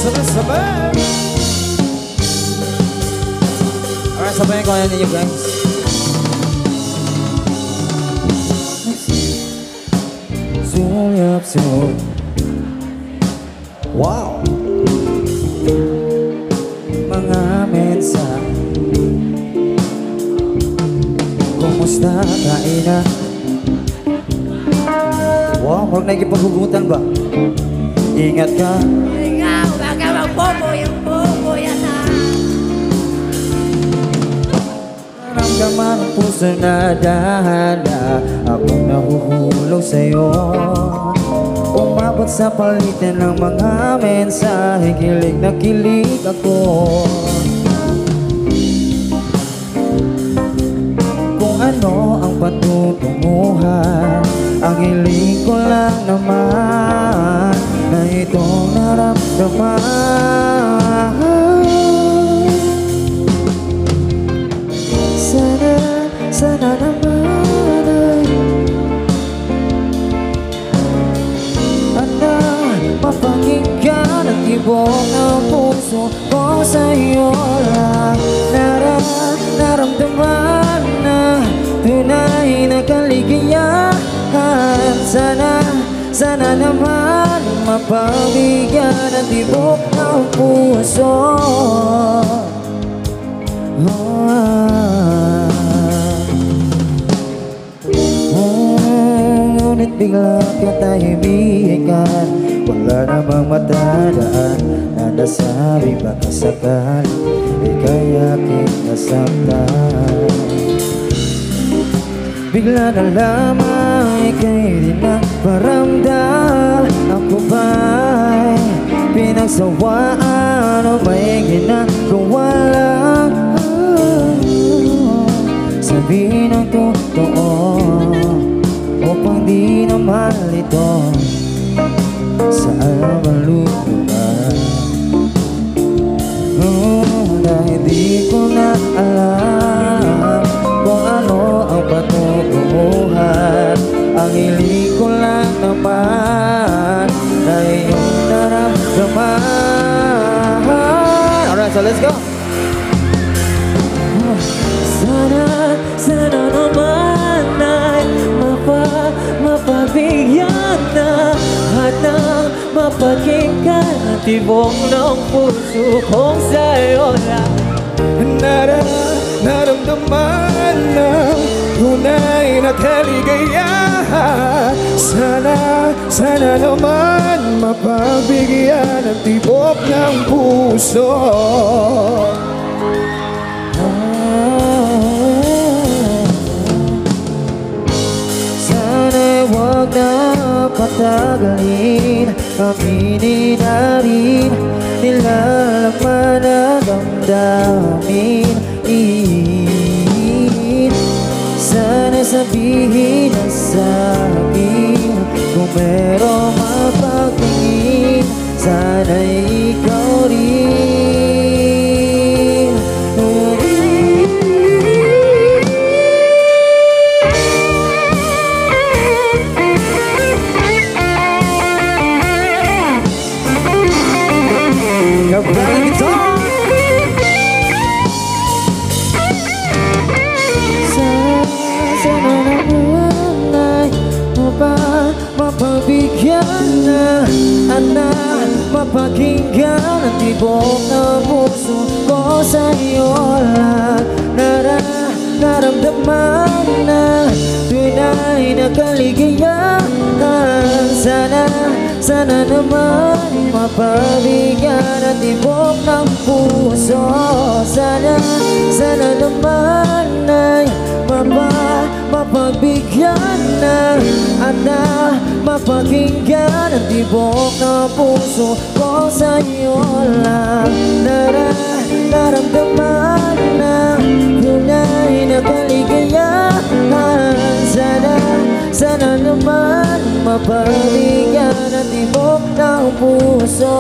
Sabay-sabay. Alright, sabayan ko na ninyo guys. Suyap suyap. Wow. Mga mensahe. Kumusta kaina? Wow, huwag na ikipaghugutan ba? Ingat ka. Ikaw, huwag ka magbobo yung bobo yan ha. Naramdaman ang puso na dahana. Akong nahuhulog sa'yo. Umabot sa palitan ng mga mensahe. Kilig na kilig ako. Kung ano ang patutunguhan, ang hiling ko lang naman na itong naramdaman. Sana naman ay mapakinggan ang tibok ng puso ko sa'yo lang. Naramdaman na tunay na kaligayahan. Sana naman mapabigyan ang tibok ng puso. Ngunit bigla katahimikan, wala namang matadaan na nasabi baka sakali ika'y aking nasaktan. Bigla na lamang ika'y di nagparamdam. Ako ba'y pinagsawaan o may ginagawa lang? Sabihin ang totoo upang di na malito sa malutuan. Dahil di ko na alam kung ano ang patutunguhan. Ang hiling ko lang naman na iyong naramdaman. Alright, so let's go. Sana naman ay mapabigyan na at nang mapakinggan ang tibok ng puso kong sa'yo lang. Naramdaman ng tunay na kaligayahan. Sana naman mapabigyan ang tibok ng puso. Sana'y huwag na patagalin, aminin na rin nilalaman na damdamin. Sana sabihin na sa'kin kung merong mapagtingin. Sana'y ikaw rin. Kapag ito sana naman ay mapabigyan na at mapakinggan ang tibok ng puso ko sa'yo lang. Naramdaman na tunay na kaligayahan. Sana naman mapabigyan ang tibok ng puso. Sana naman ay mapagbigyan na at mapakinggan ang tibok ng puso ko sa'yo lang. Naramdaman na tunay na kaligayahan. Sana naman mapabigyan ang tibok ng puso.